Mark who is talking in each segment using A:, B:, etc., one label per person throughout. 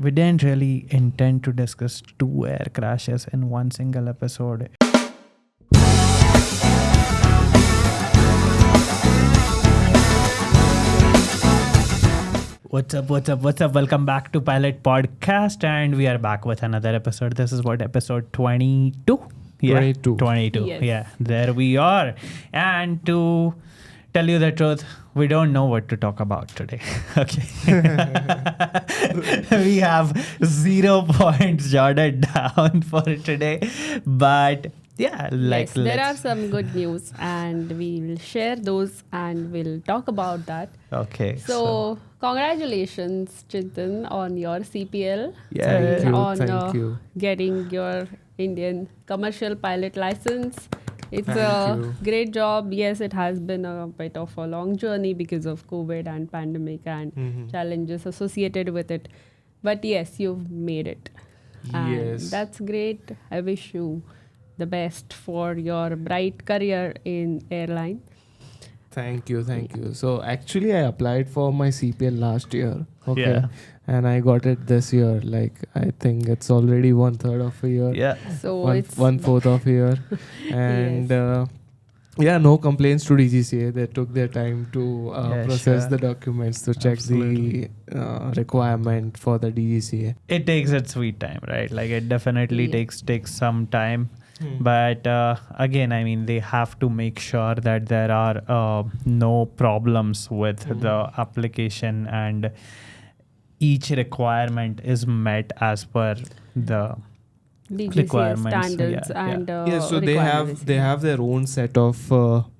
A: we didn't really intend to discuss 2 air crashes in one single episode. What's up? Welcome back to Pilot Podcast, and we are back with another episode. This is episode 22?
B: Yeah,
A: 22.
C: Yes.
A: Yeah, there we are. And to tell you the truth, we don't know what to talk about today. Okay. We have 0 points jotted down for today. But yeah,
C: yes, there are some good news and we will share those and we'll talk about that.
A: Okay.
C: So congratulations, Chintan, on your CPL.
A: Yeah.
B: Thank you.
C: Getting your Indian commercial pilot license. It's
B: Thank
C: a
B: you.
C: great job. Yes, it has been a bit of a long journey because of COVID and pandemic and challenges associated with it. But yes, you've made it. And
B: Yes.
C: that's great. I wish you the best for your bright career in airline.
B: Thank you. So actually I applied for my CPL last year. Okay.
A: Yeah.
B: And I got it this year. Like I think it's already 1/3 of a year.
A: Yeah.
C: So it's
B: 1/4 of a year. And no complaints to DGCA. They took their time to process the documents to check the requirement for the DGCA.
A: It takes its sweet time, right? Like it definitely takes some time. But again, I mean, they have to make sure that there are no problems with the application and each requirement is met as per the
C: DGCA
A: requirements.
C: standards
A: Yeah,
C: and
B: So they
C: requirements.
B: have their own set of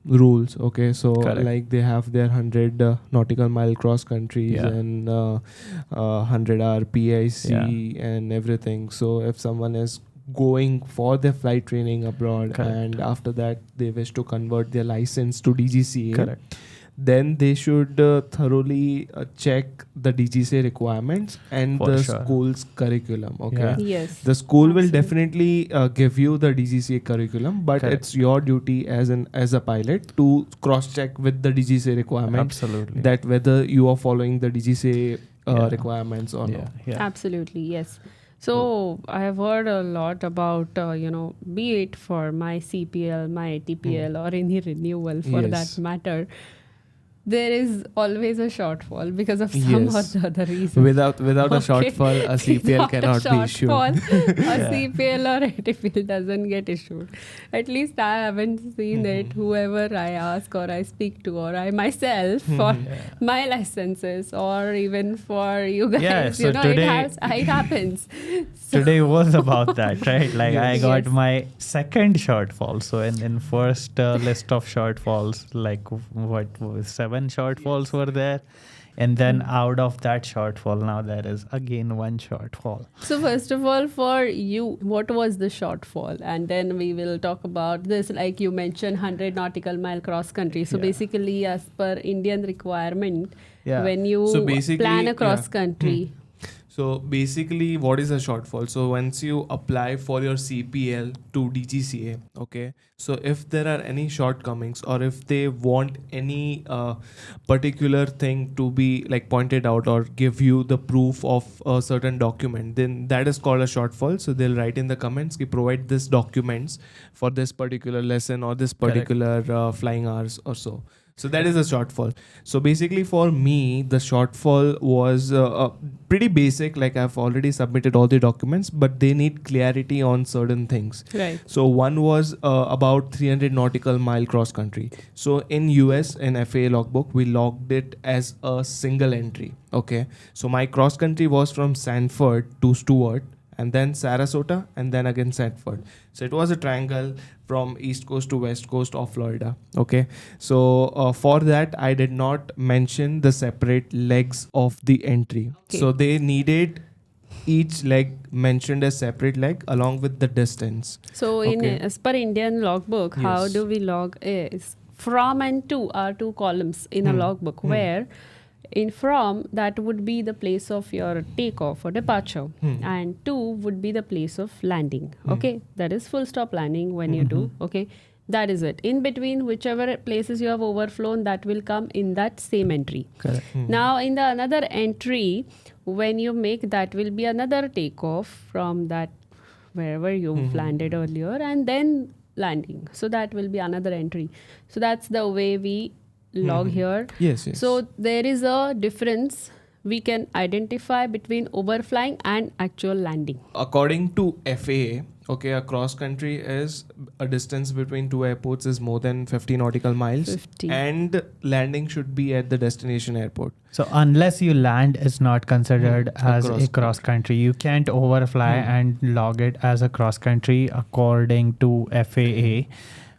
B: rules. Okay, so
A: Correct.
B: like they have their 100 nautical mile cross countries and 100 hour PIC and everything. So if someone is going for their flight training abroad
A: Correct.
B: and after that they wish to convert their license to DGCA,
A: correct.
B: then they should thoroughly check the DGCA requirements and
A: For
B: the
A: sure.
B: school's curriculum. Okay.
A: Yeah.
C: Yes.
B: The school will
C: Absolutely.
B: definitely give you the DGCA curriculum, but
A: Correct.
B: it's your duty as a pilot to cross check with the DGCA requirements
A: Absolutely.
B: that whether you are following the DGCA
A: Yeah.
B: requirements or not.
A: Yeah.
C: Absolutely, yes. So I have heard a lot about, be it for my CPL, my TPL or any renewal for
B: Yes.
C: that matter, there is always a shortfall because of some or
B: Yes.
C: the other reason.
B: Without a
C: Okay.
B: shortfall, a CPL
C: Without
B: cannot
C: a
B: be issued.
C: shortfall, a CPL or a TPL doesn't get issued. At least I haven't seen it. Whoever I ask or I speak to or I myself for my licenses or even for you guys,
A: Yeah, so today-
C: it happens.
A: Today was about that, right? Like I
B: Yes.
A: got
C: Yes.
A: my second shortfall. So in first list of shortfalls, like what was 7 shortfalls were there, and then out of that shortfall, now there is again 1 shortfall.
C: So first of all, for you, what was the shortfall? And then we will talk about this. Like you mentioned, 100 nautical mile cross country. So
A: Yeah.
C: basically, as per Indian requirement,
A: Yeah.
C: when you
B: So basically,
C: plan a cross country,
B: So basically, what is a shortfall? So once you apply for your CPL to DGCA, okay, so if there are any shortcomings or if they want any particular thing to be like pointed out or give you the proof of a certain document, then that is called a shortfall. So they'll write in the comments, "We provide this documents for this particular lesson or this particular flying hours or so." So that is a shortfall. So basically for me, the shortfall was pretty basic. Like I've already submitted all the documents, but they need clarity on certain things.
C: right?
B: So one was about 300 nautical mile cross country. So in US, in FAA logbook, we logged it as a single entry. Okay. So my cross country was from Sanford to Stewart, and then Sarasota, and then again Sanford. So it was a triangle from east coast to west coast of Florida. Okay. So for that, I did not mention the separate legs of the entry.
C: Okay.
B: So they needed each leg mentioned as separate leg along with the distance.
C: So
B: Okay.
C: as per Indian logbook, how
B: Yes.
C: do we log is from and to are 2 columns in a logbook where in from that would be the place of your takeoff or departure and to would be the place of landing. Okay, that is full stop landing when you do. Okay, That is it. In between, whichever places you have overflown, that will come in that same entry.
A: Correct.
C: Now, in the another entry, when you make, that will be another takeoff from that wherever you've landed earlier, and then landing. So that will be another entry. So that's the way we log here.
B: Yes.
C: So there is a difference we can identify between overflying and actual landing.
B: According to FAA, okay, a cross country is a distance between two airports is more than 50 nautical miles.
C: 50.
B: And landing should be at the destination airport.
A: So unless you land, it's not considered as a cross country. You can't overfly and log it as a cross country according to FAA.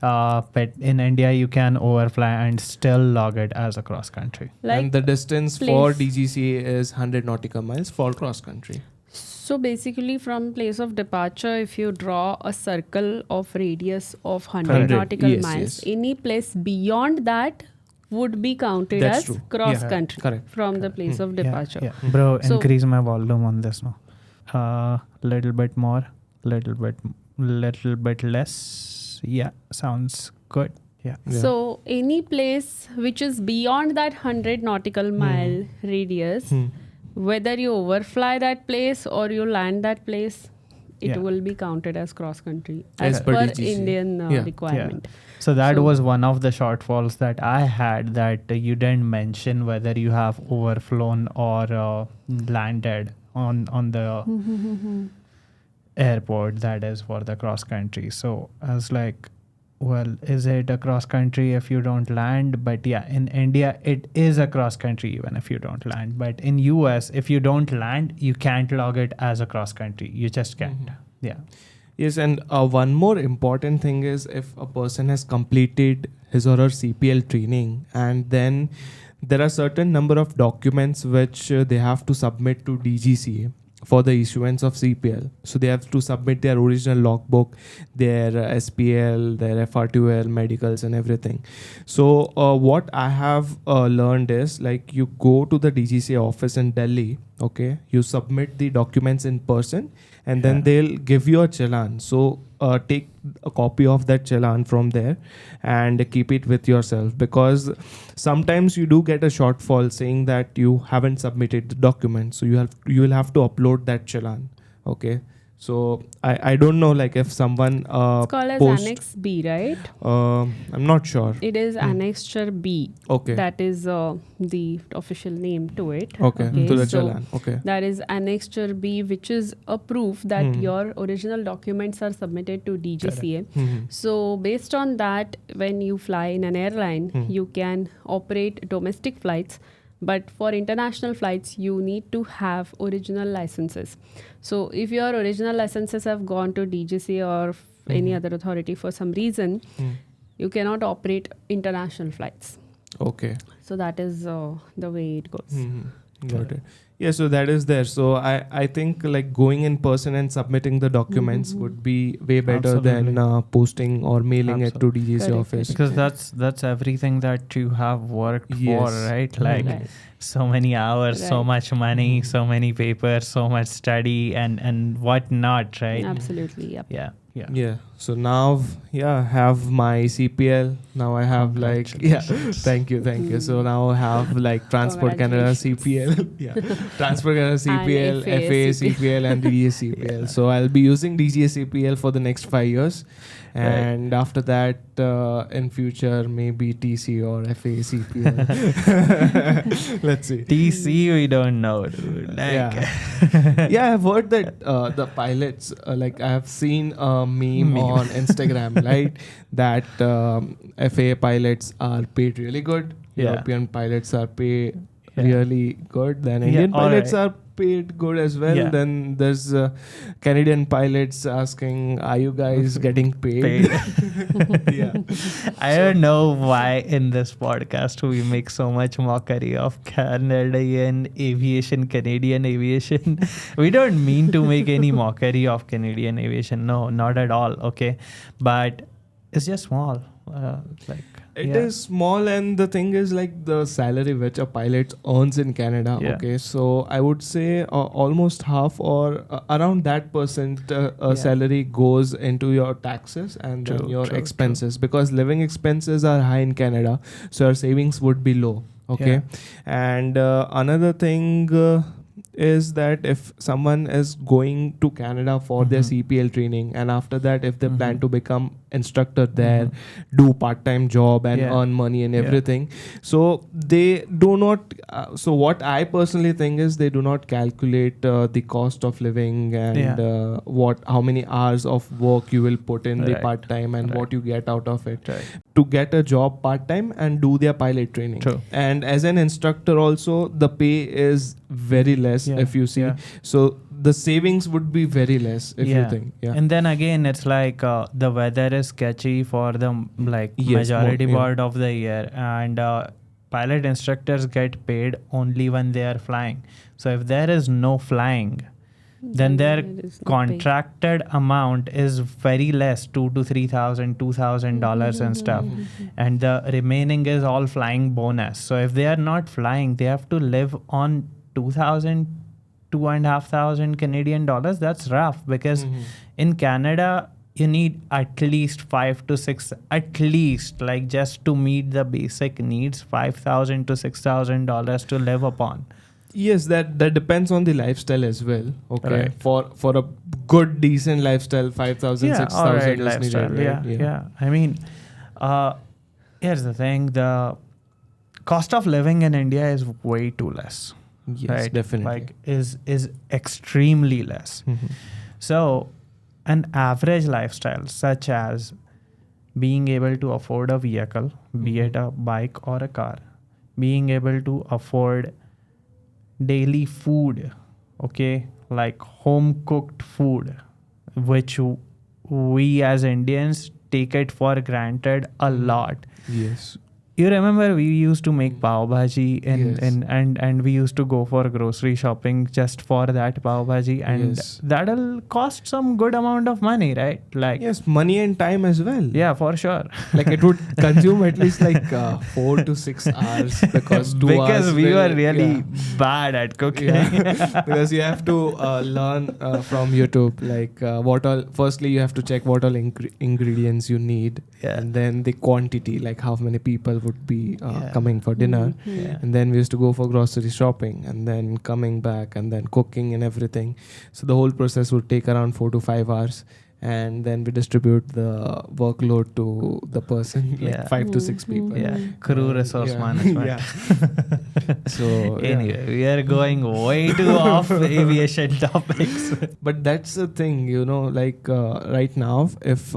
A: But in India, you can overfly and still log it as a cross country.
B: And the distance for DGCA is 100 nautical miles for cross country.
C: So basically, from place of departure, if you draw a circle of radius of 100 nautical miles, any place beyond that would be counted as cross country from the place of departure.
A: Yeah. Bro, increase my volume on this now. Little bit more, little bit less. Yeah, sounds good. Yeah.
C: So any place which is beyond that 100 nautical mile radius, whether you overfly that place or you land that place, it will be counted as cross country as per Indian requirement.
A: Yeah. So that was one of the shortfalls that I had, that you didn't mention whether you have overflown or landed on the airport that is for the cross country. So I was like, well, is it a cross country if you don't land? But yeah, in India, it is a cross country even if you don't land. But in US, if you don't land, you can't log it as a cross country. You just can't. Yeah.
B: Yes, and one more important thing is if a person has completed his or her CPL training, and then there are certain number of documents which they have to submit to DGCA for the issuance of CPL. So they have to submit their original logbook, their SPL, their FR2L, medicals and everything. So what I have learned is, like, you go to the DGCA office in Delhi, okay, you submit the documents in person, and then they'll give you a challan. So take a copy of that challan from there and keep it with yourself, because sometimes you do get a shortfall saying that you haven't submitted the document, so you will have to upload that challan. Okay, so I don't know, like, if someone
C: it's called as Annex B, right?
B: I'm not sure.
C: It is Annexure B.
B: Okay.
C: That is the official name to it.
B: Okay. To the challan. Okay.
C: That is Annexure B, which is a proof that your original documents are submitted to DGCA. So based on that, when you fly in an airline, you can operate domestic flights. But for international flights, you need to have original licenses. So if your original licenses have gone to DGCA or any other authority for some reason, you cannot operate international flights.
B: Okay.
C: So that is the way it goes.
B: Got it. Yeah, so that is there. So I think, like, going in person and submitting the documents would be way better than posting or mailing it to DGCA office.
A: Because that's everything that you have worked for, right? Like so many hours, so much money, so many papers, so much study and whatnot, right?
C: Absolutely. Yep.
A: Yeah.
B: So now, have my CPL. Now I have, like, thank you. So now I have, like, Transport Canada CPL, Transport Canada CPL, FAA CPL, and DGA CPL. So I'll be using DGA CPL for the next 5 years, and after that, in future, maybe TC or FAA CPL. Let's see.
A: TC, we don't know, dude. Like,
B: I've heard that the pilots, like, I have seen a meme on Instagram, right? That FAA pilots are paid really good. European pilots are paid really good. Then Indian pilots are paid good as well. Then there's Canadian pilots asking, are you guys getting paid?
A: I don't know why in this podcast we make so much mockery of Canadian aviation, Canadian aviation. We don't mean to make any mockery of Canadian aviation. No, not at all. Okay. But it's just small. Like,
B: It is small, and the thing is like the salary which a pilot earns in Canada.
A: Yeah.
B: Okay, so I would say almost half or around that percent salary goes into your taxes and then your expenses, because living expenses are high in Canada, so your savings would be low. Okay, and another thing is that if someone is going to Canada for their CPL training, and after that if they plan to become instructor there, do part-time job and earn money and everything, so they do not so what I personally think is they do not calculate the cost of living and how many hours of work you will put in the part-time and what you get out of it to get a job part-time and do their pilot training. And as an instructor also, the pay is very less if you see, so the savings would be very less if you think.
A: And then again, it's like the weather is sketchy for the majority part of the year, and pilot instructors get paid only when they are flying. So if there is no flying, then their contracted amount is very less, $2,000 to $3,000, $2,000 and stuff, and the remaining is all flying bonus. So if they are not flying, they have to live on $2,000, $2,500 Canadian dollars. That's rough, because in Canada you need at least 5 to 6, at least, like just to meet the basic needs, $5,000 to $6,000 to live upon.
B: Yes, that depends on the lifestyle as well. Okay, for a good decent lifestyle, 5,000, 6,000 is needed. Right?
A: I mean, here's the thing: the cost of living in India is way too less.
B: Yes, definitely.
A: Like is extremely less. So an average lifestyle, such as being able to afford a vehicle, be it a bike or a car, being able to afford daily food, okay, like home cooked food, which we as Indians take it for granted a lot.
B: Yes.
A: You remember we used to make pav bhaji and we used to go for grocery shopping just for that pav bhaji, and that'll cost some good amount of money, right? Like
B: money and time as well.
A: Yeah, for sure.
B: Like it would consume at least like 4 to 6 hours because
A: we were really bad at cooking.
B: Because you have to learn from YouTube like what all. Firstly, you have to check what all ingredients you need, and then the quantity, like how many people would be coming for dinner, and then we used to go for grocery shopping, and then coming back, and then cooking and everything. So the whole process would take around 4 to 5 hours, and then we distribute the workload to the person, like 5 to 6 people.
A: Crew resource management.
B: So
A: anyway, we are going way too off aviation topics.
B: But that's the thing, like right now, if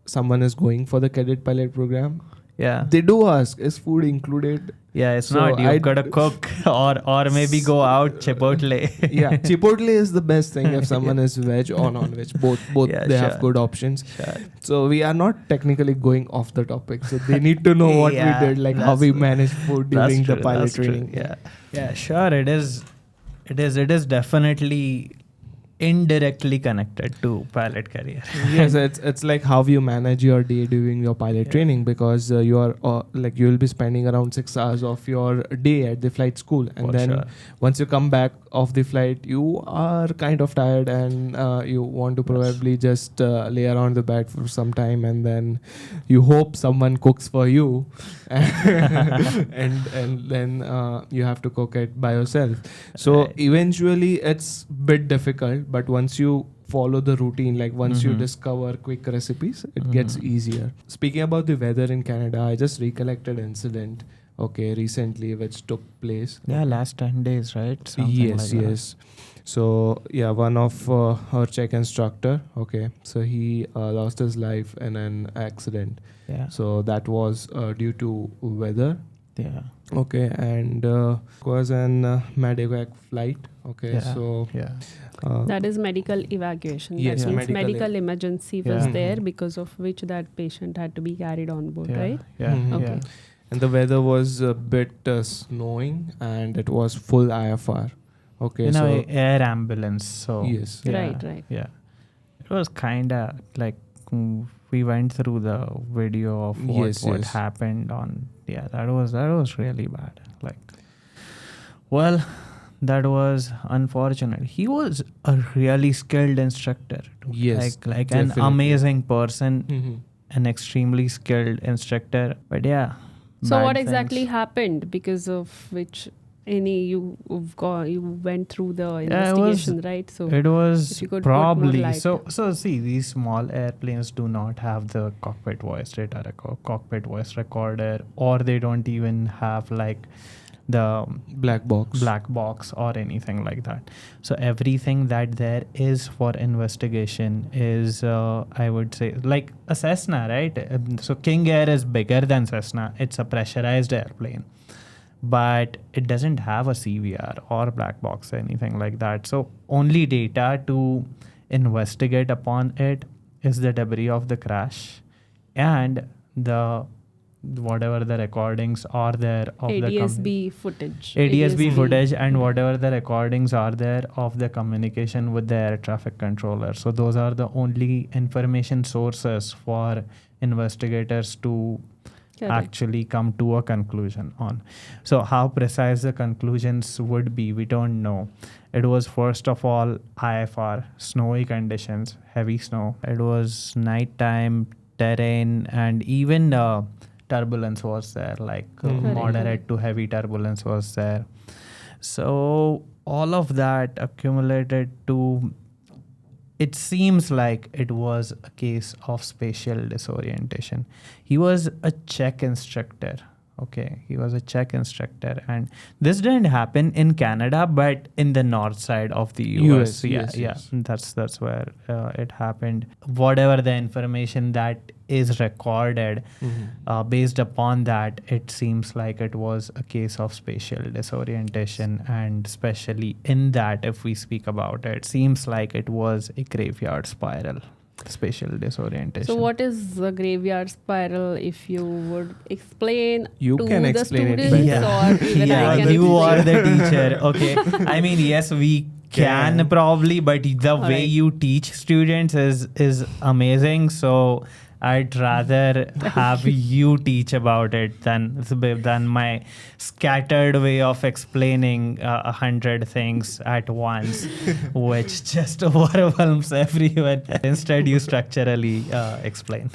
B: someone is going for the cadet pilot program, they do ask, is food included?
A: It's not. You've got to cook or maybe go out Chipotle.
B: Chipotle is the best thing if someone is veg or non-veg. Both they have good options. So we are not technically going off the topic. So they need to know what we did, like how we manage food during the pilot training.
A: Sure. It is definitely indirectly connected to pilot career.
B: Yes, it's like how you manage your day during your pilot training, because you are like you will be spending around 6 hours of your day at the flight school, and then once you come back off the flight, you are kind of tired, and you want to probably just lay around the bed for some time, and then you hope someone cooks for you, and then you have to cook it by yourself. So eventually it's a bit difficult. But once you follow the routine, like once you discover quick recipes, it gets easier. Speaking about the weather in Canada, I just recollected incident, recently, which took place.
A: Last 10 days, right?
B: Yes. So, one of our Czech instructor, so he lost his life in an accident. So that was due to weather. And was an medevac flight.
C: That is medical evacuation.
B: Yes,
C: that means medical emergency was there, because of which that patient had to be carried on board, right?
B: And the weather was a bit snowing, and it was full IFR.
A: So air ambulance. So
B: yes,
C: right.
A: It was kind of like we went through the video of what
B: Yes.
A: happened on. Yeah, that was really bad. Like, well, that was unfortunate. He was a really skilled instructor. Dude.
B: Yes,
A: like an
B: definitely.
A: amazing person,
B: Mm-hmm.
A: an extremely skilled instructor. But yeah.
C: So
A: bad
C: what exactly
A: things.
C: happened because of which you went through the
A: Yeah, it was-
C: investigation, right? So
A: It was
C: if you could put more
A: probably
C: light.
A: so. See, these small airplanes do not have the cockpit voice data cockpit voice recorder, or they don't even have like the
B: Black box.
A: or anything like that. So everything that there is for investigation is, I would say, like a Cessna, right? So King Air is bigger than Cessna. It's a pressurized airplane, but it doesn't have a CVR or black box or anything like that. So only data to investigate upon it is the debris of the crash and the whatever the recordings are there of the
C: ADSB footage.
A: ADSB footage and whatever the recordings are there of the communication with the air traffic controller. So those are the only information sources for investigators to
C: Correct.
A: actually come to a conclusion on. So how precise the conclusions would be, we don't know. It was first of all IFR, snowy conditions, heavy snow. It was nighttime terrain, and even turbulence was there, like moderate to heavy turbulence was there. So all of that accumulated to, it seems like it was a case of spatial disorientation. He was a Czech instructor. Okay, he was a Czech instructor, and this didn't happen in Canada, but in the north side of the US.
B: Yes.
A: That's where it happened. Whatever the information that is recorded, based upon that, it seems like it was a case of spatial disorientation, and especially in that, if we speak about it, seems like it was a graveyard spiral. Spatial disorientation.
C: So what is the graveyard spiral, if you would explain
B: You
C: to
B: can
C: the
B: explain it
C: students,
A: better.
C: or even I can
A: you
C: explain?
A: are the teacher. Okay. I mean, yes, we can probably, but the way
C: right.
A: you teach students is amazing. So I'd rather have you teach about it than my scattered way of explaining 100 things at once, which just overwhelms everyone. Instead, you structurally explain.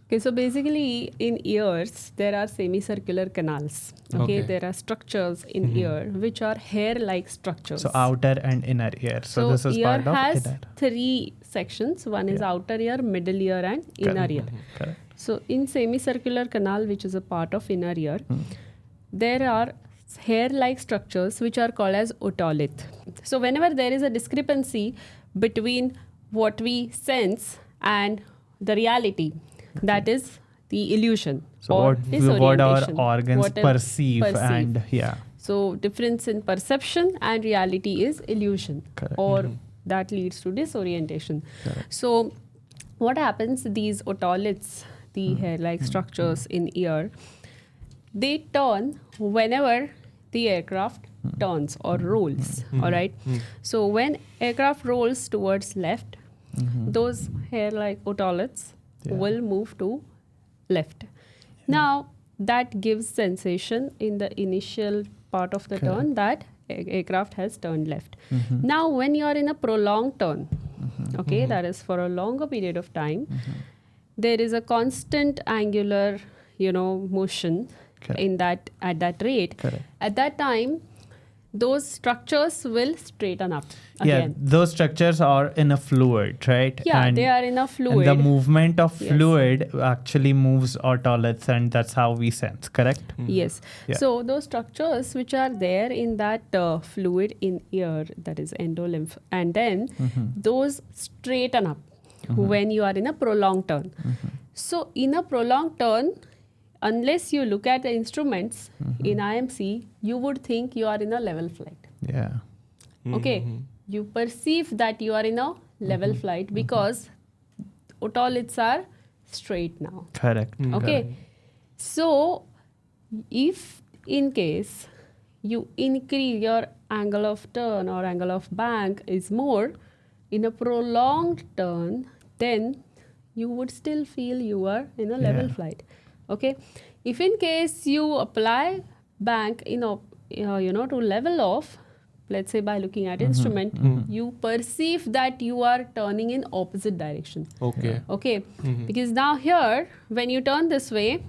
C: Okay, so basically in ears, there are semicircular canals. Okay, there are structures in ear which are hair-like structures.
A: So outer and inner ear. So this is
C: ear
A: part of
C: has
A: inner.
C: 3 sections. One is outer ear, middle ear, and inner ear.
A: Correct.
C: So in semicircular canal, which is a part of inner ear, there are hair-like structures which are called as otolith. So whenever there is a discrepancy between what we sense and the reality, that is the illusion
A: So
C: or
A: what our
C: disorientation,
A: organs
C: whatever
A: perceive, and
C: so difference in perception and reality is illusion.
A: Correct.
C: Or that leads to disorientation.
A: Correct.
C: So what happens, these otoliths, the hair-like structures in ear, they turn whenever the aircraft turns or rolls. All right. So when aircraft rolls towards left, those hair-like otoliths will move to left. Now that gives sensation in the initial part of the turn that aircraft has turned left. Now when you are in a prolonged turn, okay, that is for a longer period of time, there is a constant angular, motion in that, at that rate.
A: Correct.
C: At that time, those structures will straighten up
A: Yeah,
C: again.
A: those structures are in a fluid, right?
C: Yeah,
A: and,
C: they are in a fluid.
A: And the movement of
C: Yes.
A: fluid actually moves otoliths, and that's how we sense, correct?
C: Yes.
A: Yeah.
C: So those structures which are there in that fluid in ear, that is endolymph, and then those straighten up when you are in a prolonged turn. So in a prolonged turn, unless you look at the instruments in IMC, you would think you are in a level flight.
A: Yeah.
C: Okay. You perceive that you are in a level flight because otoliths are straight now.
A: Correct.
C: Okay. So if in case you increase your angle of turn or angle of bank is more in a prolonged turn, then you would still feel you are in a level flight. Okay, if in case you apply bank to level off, let's say by looking at instrument, you perceive that you are turning in opposite direction. Okay, because now here when you turn this way,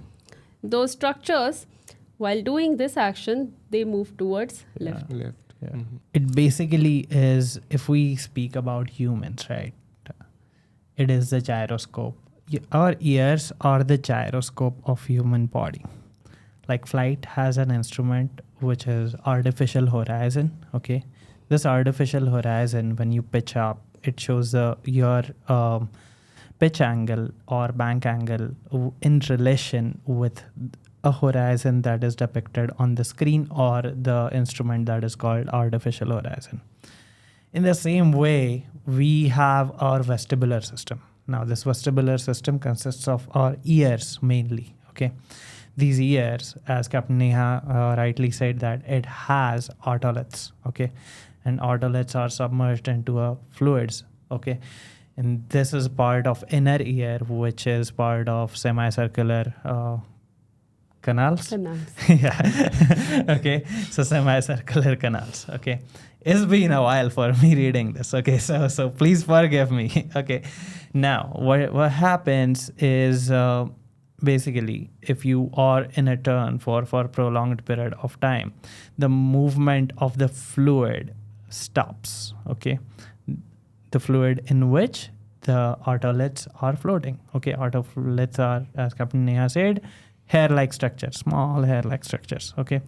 C: those structures, while doing this action, they move towards left.
A: It basically is, if we speak about humans, right, it is the gyroscope. Our ears are the gyroscope of human body. Like flight has an instrument which is artificial horizon. Okay, this artificial horizon, when you pitch up, it shows your pitch angle or bank angle in relation with a horizon that is depicted on the screen or the instrument that is called artificial horizon. In the same way, we have our vestibular system. Now, this vestibular system consists of our ears mainly. Okay, these ears, as Capt.Neha rightly said, that it has otoliths. Okay, and otoliths are submerged into fluids. Okay, and this is part of inner ear, which is part of semicircular canals. Yeah. Okay, so semicircular canals. Okay, it's been a while for me reading this. Okay, so please forgive me. Okay, now what happens is basically, if you are in a turn for prolonged period of time, the movement of the fluid stops. Okay, the fluid in which the otoliths are floating. Okay, otoliths are, as Capt.Neha said, hair-like structures, small hair-like structures. Okay,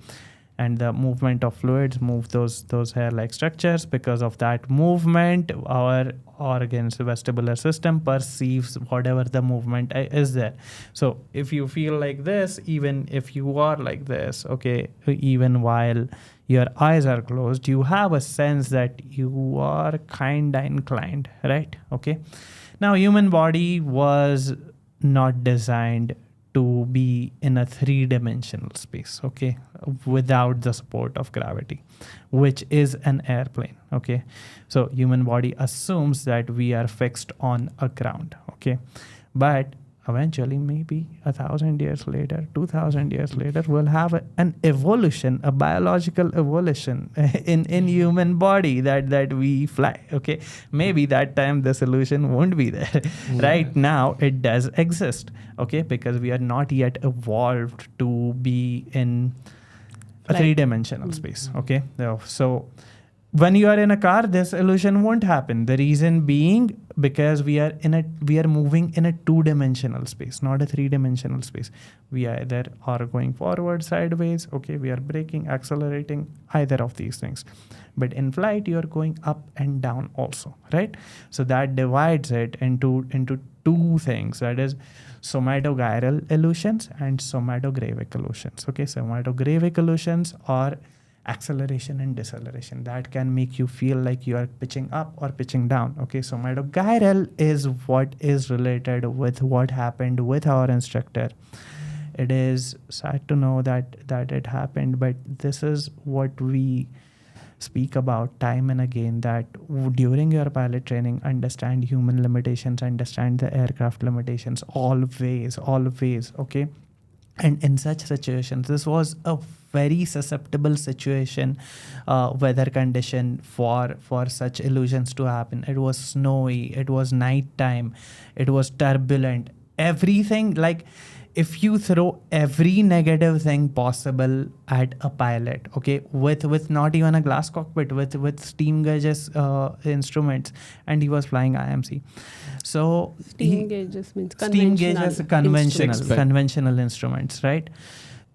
A: and the movement of fluids move those hair-like structures. Because of that movement, our organs, vestibular system perceives whatever the movement is there. So if you feel like this, even if you are like this, okay, even while your eyes are closed, you have a sense that you are kinda inclined, right? Okay, now human body was not designed to be in a three-dimensional space, okay, without the support of gravity, which is an airplane. Okay, so human body assumes that we are fixed on a ground. Okay, but eventually, maybe 1,000 years later, 2,000 years later, we'll have an evolution, a biological evolution in human body that we fly. Okay, maybe that time the solution won't be there. Right now, it does exist. Okay, because we are not yet evolved to be in a three-dimensional space. Okay, so when you are in a car, this illusion won't happen. The reason being because we are moving in a two-dimensional space, not a three-dimensional space. We either are going forward, sideways. Okay, we are braking, accelerating, either of these things. But in flight, you are going up and down also, right? So that divides it into two things. That is somatogyral illusions and somatogravic illusions. Okay, somatogravic illusions are acceleration and deceleration that can make you feel like you are pitching up or pitching down. Okay, somatogyral is what is related with what happened with our instructor. It is sad to know that it happened, but this is what we speak about time and again, that during your pilot training, understand human limitations, understand the aircraft limitations, always. Okay, and in such situations, this was a very susceptible situation, weather condition for such illusions to happen. It was snowy, it was nighttime, it was turbulent, everything. Like, if you throw every negative thing possible at a pilot, okay, with not even a glass cockpit, with steam gauges instruments, and he was flying IMC. So
C: steam gauges means
A: conventional instruments, right?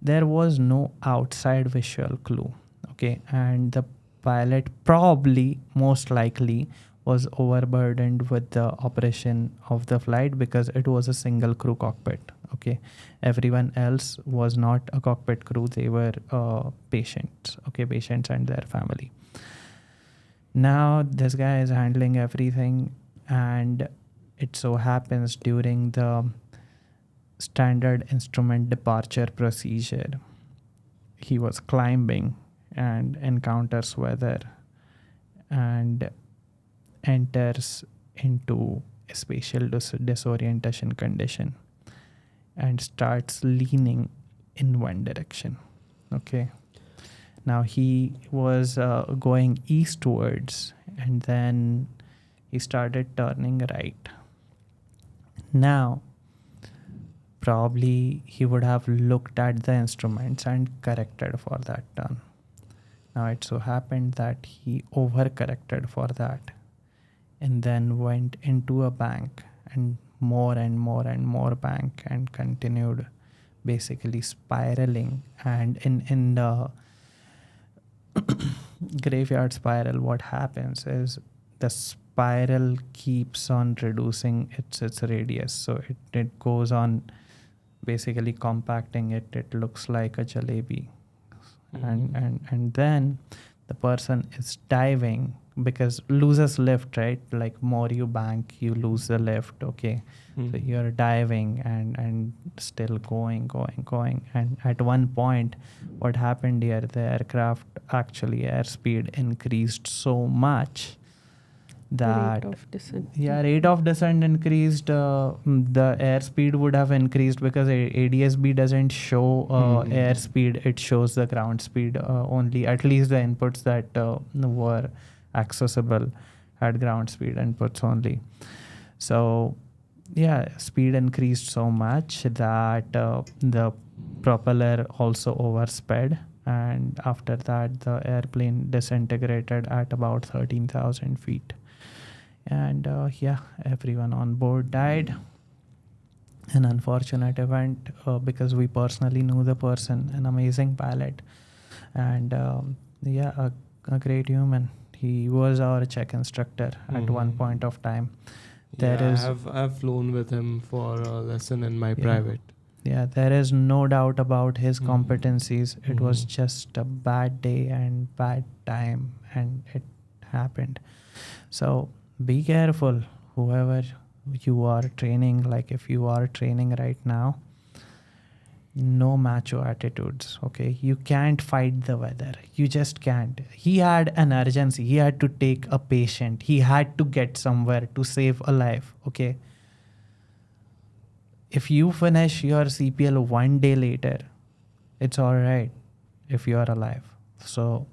A: There was no outside visual clue. Okay, and the pilot probably, most likely, was overburdened with the operation of the flight because it was a single crew cockpit. Okay, everyone else was not a cockpit crew. They were patients. Okay, patients and their family. Now this guy is handling everything, and it so happens during the standard instrument departure procedure, he was climbing and encounters weather and enters into spatial disorientation condition and starts leaning in one direction. Okay. Now he was going eastwards, and then he started turning right. Now, probably he would have looked at the instruments and corrected for that turn. Now it so happened that he overcorrected for that and then went into a bank and more bank and continued basically spiraling. And in the graveyard spiral, what happens is the spiral keeps on reducing its radius. So it goes on basically compacting it. It looks like a jalebi. And then the person is diving because loses lift, right? Like more you bank, you lose the lift. Okay. So you're diving and still going. And at one point, what happened here, the aircraft actually airspeed increased so much that rate of descent increased. The airspeed would have increased because ADS-B doesn't show airspeed. It shows the ground speed only, at least the inputs that were accessible at ground speed inputs only. So speed increased so much that the propeller also oversped, and after that the airplane disintegrated at about 13,000 feet. And everyone on board died. An unfortunate event because we personally knew the person, an amazing pilot, and a great human. He was our check instructor at one point of time.
B: I've flown with him for a lesson in my private.
A: Yeah, there is no doubt about his competencies. It was just a bad day and bad time, and it happened. So be careful, whoever you are training. Like if you are training right now, no macho attitudes. Okay, you can't fight the weather. You just can't. He had an urgency. He had to take a patient. He had to get somewhere to save a life. Okay. If you finish your CPL 1 day later, it's all right if you are alive. So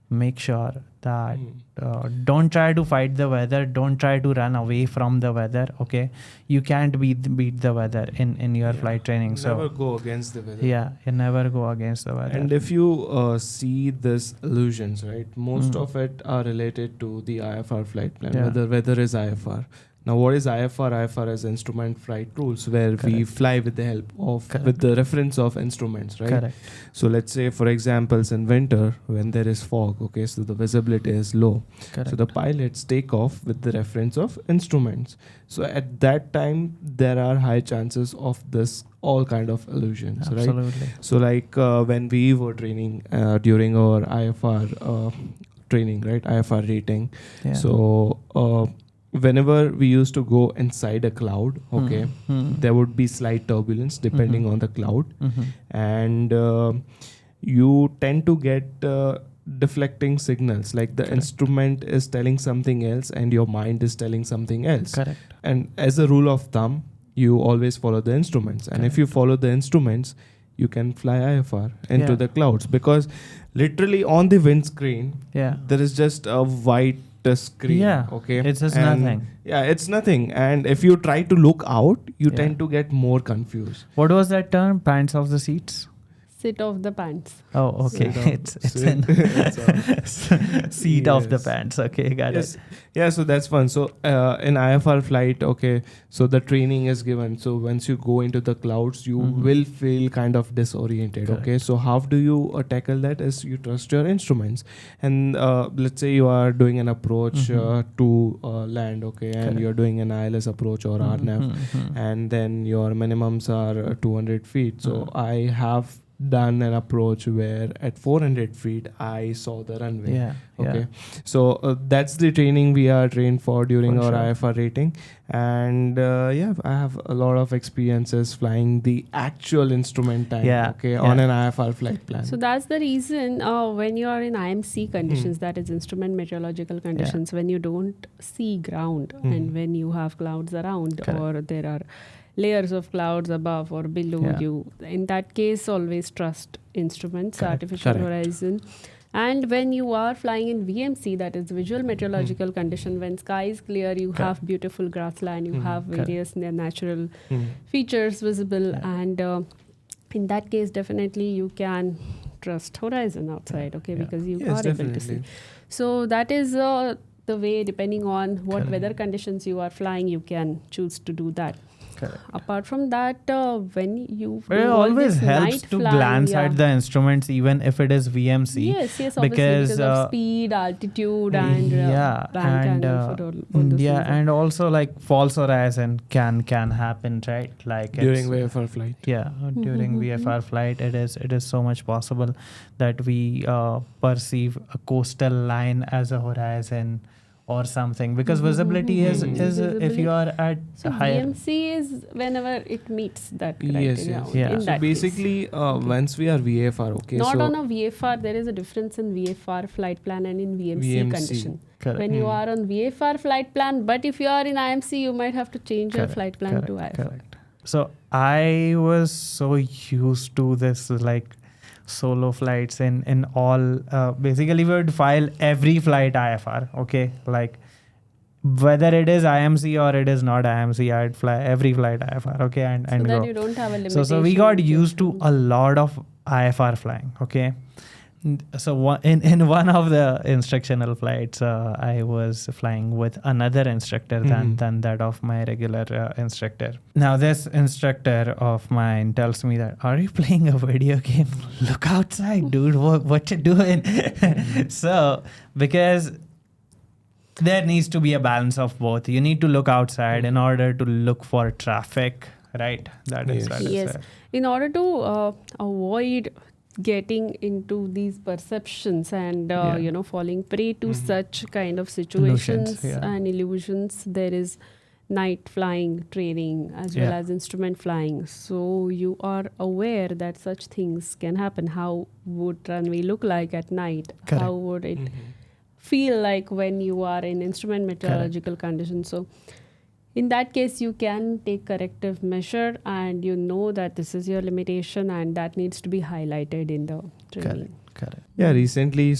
A: make sure that don't try to fight the weather. Don't try to run away from the weather. Okay, you can't beat the weather in your flight training.
B: Never go against the weather.
A: Yeah, you never go against the weather.
B: And if you see this illusions, right, most of it are related to the IFR flight plan. Whether weather is IFR. Now, what is IFR? IFR is instrument flight rules, where we fly with the help of, with the reference of instruments, right?
A: Correct.
B: So let's say, for example, in winter, when there is fog, okay, so the visibility is low.
A: Correct.
B: So the pilots take off with the reference of instruments. So at that time, there are high chances of this all kind of illusions,
A: Absolutely.
B: right? So like when we were training during our IFR training, right, IFR rating.
A: Yeah.
B: So whenever we used to go inside a cloud, okay, there would be slight turbulence depending on the cloud, and you tend to get deflecting signals, like the instrument is telling something else and your mind is telling something else.
A: Correct.
B: And as a rule of thumb, you always follow the instruments, and if you follow the instruments, you can fly IFR into the clouds, because literally on the windscreen there is just a white screen. Okay,
A: it's just nothing.
B: It's nothing. And if you try to look out, you tend to get more confused.
A: What was that term? Pants of the seats?
C: Sit off the pants.
A: Oh, okay. It's in seat of the pants. Okay, got it.
B: Yeah, so that's fun. So in IFR flight, okay, so the training is given. So once you go into the clouds, you will feel kind of disoriented. Correct. Okay, so how do you tackle that? Is you trust your instruments. And let's say you are doing an approach to land, okay, and you're doing an ILS approach or RNAV, and then your minimums are 200 feet. So I have done an approach where at 400 feet I saw the runway.
A: Yeah.
B: Okay. So that's the training we are trained for during
A: For
B: our
A: sure.
B: IFR rating. And I have a lot of experiences flying the actual instrument time.
A: Yeah,
B: Okay.
A: yeah.
B: On an IFR flight plan.
C: So that's the reason when you are in IMC conditions, that is instrument meteorological conditions, when you don't see ground and when you have clouds around or there are layers of clouds above or below you, in that case always trust instruments, artificial horizon. And when you are flying in VMC, that is visual meteorological condition, when sky is clear, you have beautiful grassland, you have various natural features visible, and in that case definitely you can trust horizon outside, because you are able to see. So that is the way, depending on what weather conditions you are flying, you can choose to do that. Apart from that, when you
A: but it
C: do all
A: always
C: this
A: helps
C: night
A: to
C: flying,
A: glance at the instruments, even if it is VMC.
C: Yes, obviously, because of speed, altitude, and bank angle for all those things.
A: And also like false horizon can happen, right? Like
B: during VFR flight.
A: Yeah, during VFR flight, it is so much possible that we perceive a coastal line as a horizon or something, because visibility is if you are at higher.
C: VMC is whenever it meets that criteria.
B: Yes.
C: In
B: So
C: that
B: basically, once we are VFR,
C: not on a VFR, there is a difference in VFR flight plan and in VMC condition.
A: Correct.
C: When you are on VFR flight plan, but if you are in IMC, you might have to change your flight plan to IFR.
A: Correct. So I was so used to this like solo flights in all basically we would file every flight IFR, okay, like whether it is IMC or it is not IMC, I'd fly every flight IFR, okay, and
C: so
A: go.
C: that you don't have a limitation.
A: So we got used to a lot of IFR flying, okay. So in one of the instructional flights, I was flying with another instructor than that of my regular instructor. Now this instructor of mine tells me that, are you playing a video game? Look outside, dude. What you doing? So because there needs to be a balance of both. You need to look outside in order to look for traffic, right? That is
C: yes. In order to avoid getting into these perceptions and falling prey to such kind of situations and illusions, there is night flying training as well as instrument flying, so you are aware that such things can happen. How would runway look like at night? How would it feel like when you are in instrument meteorological conditions? So in that case, you can take corrective measure, and you know that this is your limitation and that needs to be highlighted in the training.
A: Correct.
B: Yeah, recently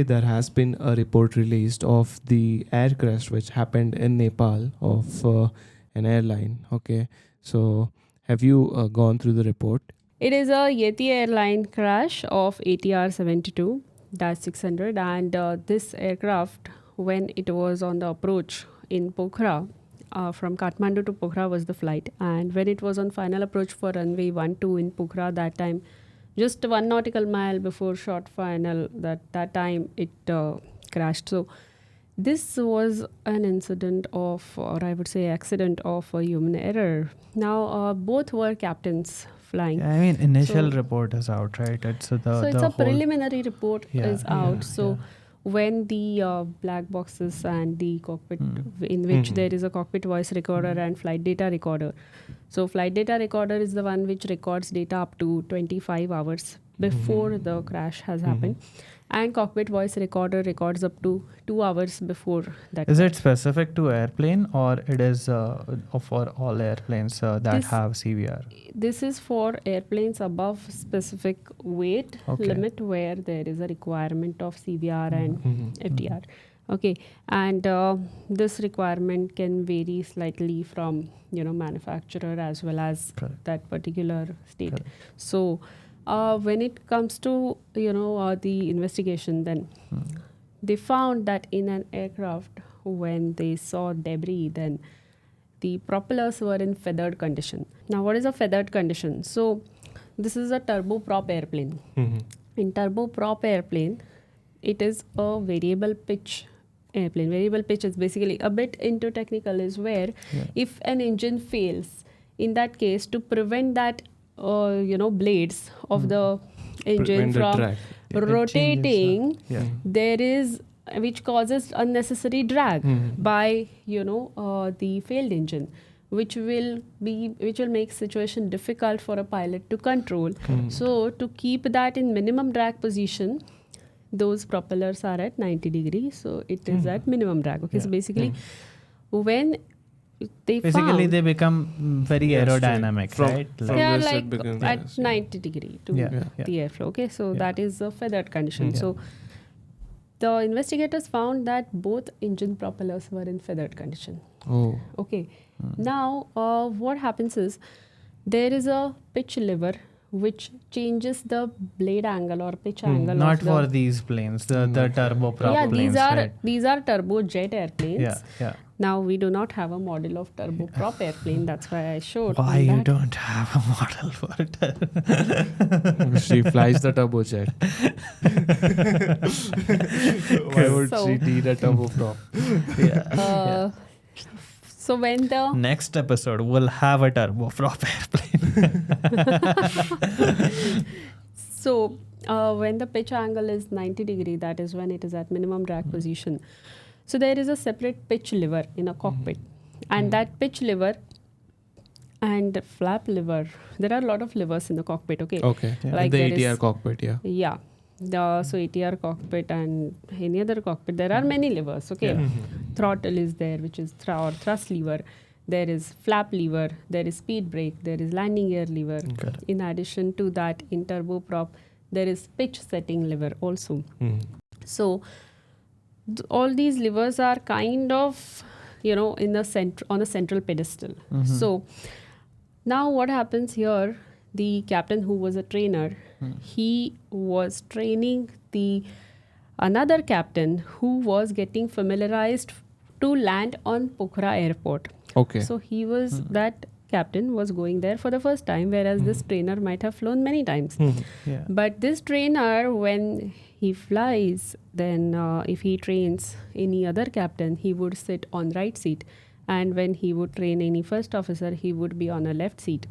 B: there has been a report released of the air crash which happened in Nepal of an airline. Okay, so have you gone through the report?
C: It is a Yeti airline crash of ATR 72-600, and this aircraft, when it was on the approach in Pokhara, from Kathmandu to Pokhara was the flight, and when it was on final approach for runway 12 in Pokhara, that time just 1 nautical mile before short final, that time it crashed. So this was an incident of, or I would say accident of a human error. Now both were captains flying.
A: I mean, initial report is out, right? It's
C: a preliminary report is out. When the black boxes and the cockpit, in which there is a cockpit voice recorder and flight data recorder. So flight data recorder is the one which records data up to 25 hours before the crash has happened. And cockpit voice recorder records up to 2 hours before that.
A: Is it specific to airplane, or it is for all airplanes that have CVR?
C: This is for airplanes above specific weight limit where there is a requirement of CVR and FDR. Okay, and this requirement can vary slightly from manufacturer as well as that particular state. So when it comes to the investigation, then they found that in an aircraft, when they saw debris, then the propellers were in feathered condition. Now what is a feathered condition? So this is a turboprop airplane. In turboprop airplane, it is a variable pitch airplane. Variable pitch is basically a bit into technical, is where if an engine fails, in that case, to prevent that blades of the engine
B: Prevent the
C: from
B: drag.
C: rotating,
A: Yeah.
C: there is which causes unnecessary drag by the failed engine, which will make situation difficult for a pilot to control. So to keep that in minimum drag position, those propellers are at 90 degrees, so it is at minimum drag. Okay, so basically when they
A: become very aerodynamic, right?
B: from
C: they are
B: this it
C: like
B: becomes-
C: at
B: yes, yeah.
C: 90 degree to
A: Yeah,
C: the airflow. Okay, so
A: Yeah.
C: that is a feathered condition.
A: Yeah.
C: So the investigators found that both engine propellers were in feathered condition.
B: Oh.
C: Okay, now what happens is there is a pitch lever which changes the blade angle or pitch angle.
A: Not
C: of the,
A: for these planes, the turboprop
C: yeah,
A: planes,
C: these are
A: right?
C: turbojet airplanes.
A: Yeah.
C: Now we do not have a model of turboprop airplane. That's why I showed.
A: Why
C: on
A: you
C: that.
A: don't have a model for it?
B: She flies the turbojet. Why would
C: So-
B: she need a turboprop?
A: Yeah.
C: So when the
A: Next episode we'll have a turboprop airplane.
C: So when the pitch angle is 90 degree, that is when it is at minimum drag position. So there is a separate pitch lever in a cockpit, and that pitch lever and flap lever, there are a lot of levers in the cockpit. Okay.
B: Okay.
A: Yeah.
C: Like
B: the
C: there
B: ATR
C: is-
B: cockpit, yeah.
C: Yeah. So ATR cockpit and any other cockpit, there are many levers. Okay.
A: Yeah.
C: Throttle is there, which is thrust lever. There is flap lever. There is speed brake. There is landing gear lever.
A: Correct.
C: In addition to that, in turboprop, there is pitch setting lever also. So all these levers are kind of, in the on a central pedestal. So now what happens here? The captain, who was a trainer, he was training another captain who was getting familiarized to land on Pokhara airport.
B: Okay.
C: So he was that captain was going there for the first time, whereas this trainer might have flown many times.
A: Yeah.
C: But this trainer, when he flies, then if he trains any other captain, he would sit on right seat. And when he would train any first officer, he would be on a left seat.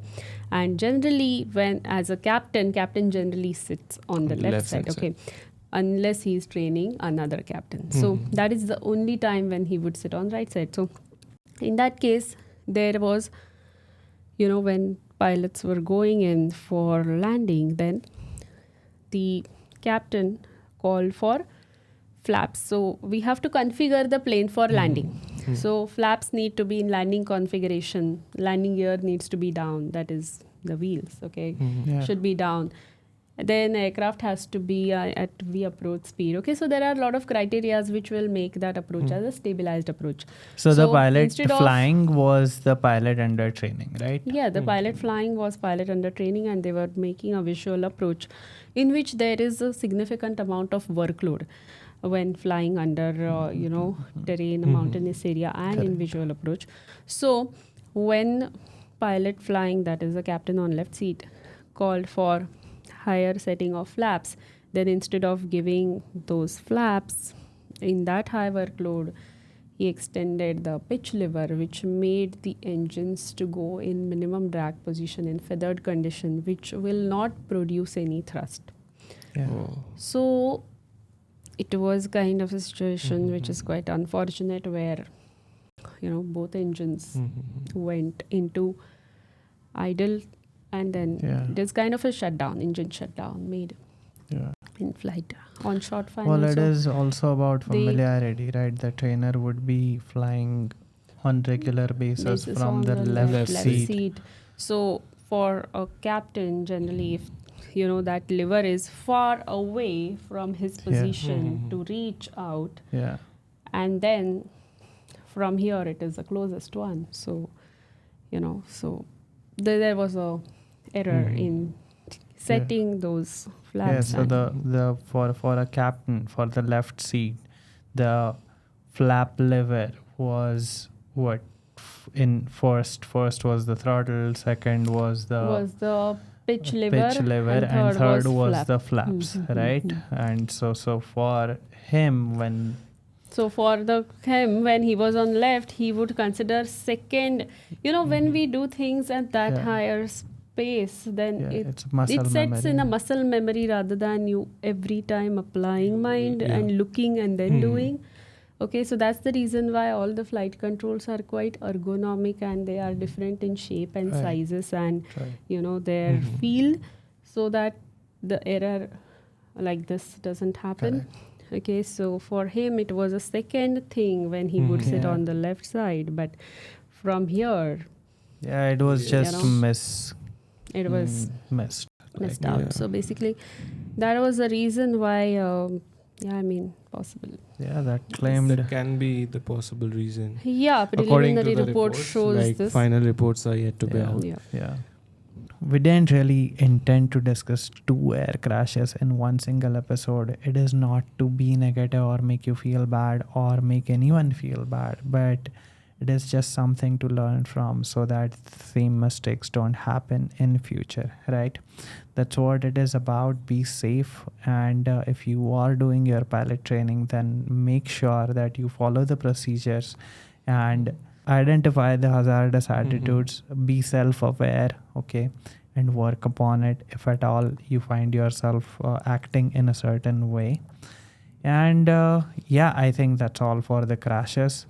C: And generally, when as a captain generally sits on the left side. Okay. Unless he's training another captain. So that is the only time when he would sit on right side. So in that case, there was, when pilots were going in for landing, then the captain called for flaps. So we have to configure the plane for landing. So flaps need to be in landing configuration. Landing gear needs to be down. That is the wheels, okay?
A: Yeah.
C: Should be down. Then aircraft has to be at V approach speed. Okay, so there are a lot of criterias which will make that approach as a stabilized approach.
A: So the pilot
C: instead of-
A: flying was the pilot under training, right?
C: Yeah, the pilot flying was pilot under training, and they were making a visual approach in which there is a significant amount of workload when flying under, terrain, mountainous area, and in visual approach. So when pilot flying, that is the captain on left seat, called for higher setting of flaps, then instead of giving those flaps in that high workload, he extended the pitch lever, which made the engines to go in minimum drag position in feathered condition, which will not produce any thrust.
A: Yeah.
C: So it was kind of a situation which is quite unfortunate, where both engines went into idle, and then there's kind of a shutdown, engine shutdown made
A: Yeah.
C: in flight on short flight.
A: Well, it is also about familiarity, right? The trainer would be flying on regular basis from
C: on
A: the left seat.
C: So for a captain, generally, if that lever is far away from his position to reach out,
A: Yeah.
C: and then from here it is the closest one. So so there was a error in setting those flaps.
A: Yeah, so the for a captain for the left seat, the flap lever was what? In first was the throttle, second was the
C: pitch lever,
A: and third was
C: flap.
A: the flaps, right? And so for him, when
C: when he was on left, he would consider second. When we do things at that higher pace, then
A: it's muscle
C: it sets
A: memory.
C: in a muscle memory rather than you every time applying mind and looking and then doing. Okay, so that's the reason why all the flight controls are quite ergonomic and they are different in shape and sizes and their feel, so that the error like this doesn't happen.
A: Correct.
C: Okay, so for him it was a second thing when he would sit on the left side, but from here
A: it was just
C: it was
A: missed
C: out. So basically that was the reason why possible.
A: That claimed
B: That can be the possible reason.
C: Preliminary
B: According to the
C: report
B: reports,
C: shows
B: like
C: this.
B: final reports are yet to be out.
A: We didn't really intend to discuss 2 air crashes in one single episode. It is not to be negative or make you feel bad or make anyone feel bad, but it is just something to learn from so that same mistakes don't happen in future, right? That's what it is about. Be safe, and if you are doing your pilot training, then make sure that you follow the procedures and identify the hazardous attitudes, be self-aware, okay, and work upon it if at all you find yourself acting in a certain way. And I think that's all for the crashes.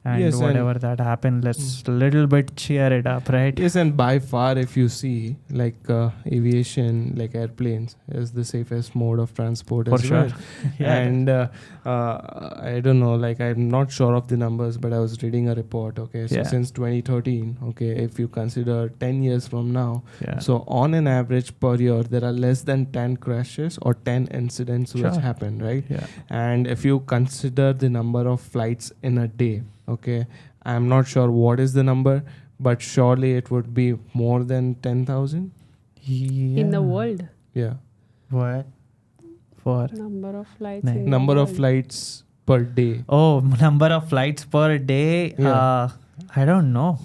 A: And whatever that happened, let's little bit cheer it up, right?
B: Yes, and by far, if you see, like aviation, like airplanes, is the safest mode of transport
A: For
B: as
A: sure.
B: well. And I don't know, like I'm not sure of the numbers, but I was reading a report. Okay, so since 2013, okay, if you consider 10 years from now, so on an average per year, there are less than 10 crashes or 10 incidents which happen, right? And if you consider the number of flights in a day, okay, I'm not sure what is the number, but surely it would be more than 10,000
C: in the world.
A: What? For
C: Number of flights.
B: Number of flights per day.
A: Oh, number of flights per day. I don't know.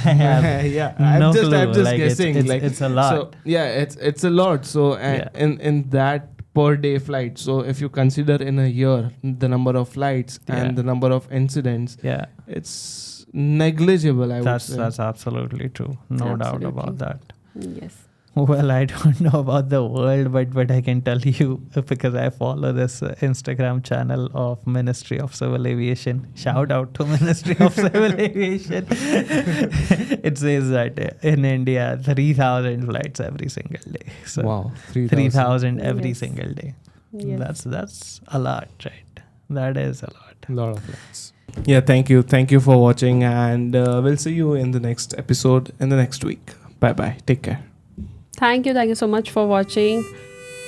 B: I'm just guessing.
A: It's a lot.
B: So it's a lot. So in that per day flight. So if you consider in a year the number of flights and the number of incidents, it's negligible. I would say
A: that's absolutely true. No doubt about that.
C: Yes.
A: Well, I don't know about the world, but I can tell you because I follow this Instagram channel of Ministry of Civil Aviation. Shout out to Ministry of Civil Aviation. It says that in India, 3,000 flights every single day. So
B: wow,
A: 3,000 every single day.
C: Yes.
A: That's a lot, right? That is a lot.
B: A lot of flights. Yeah, thank you for watching, and we'll see you in the next episode in the next week. Bye. Take care.
C: Thank you so much for watching.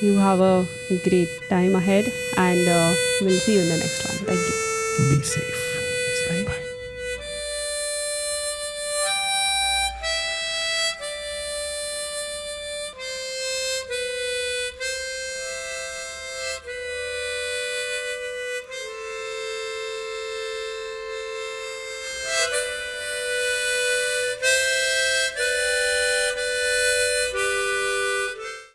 C: You have a great time ahead, and we'll see you in the next one. Thank you.
A: Be safe.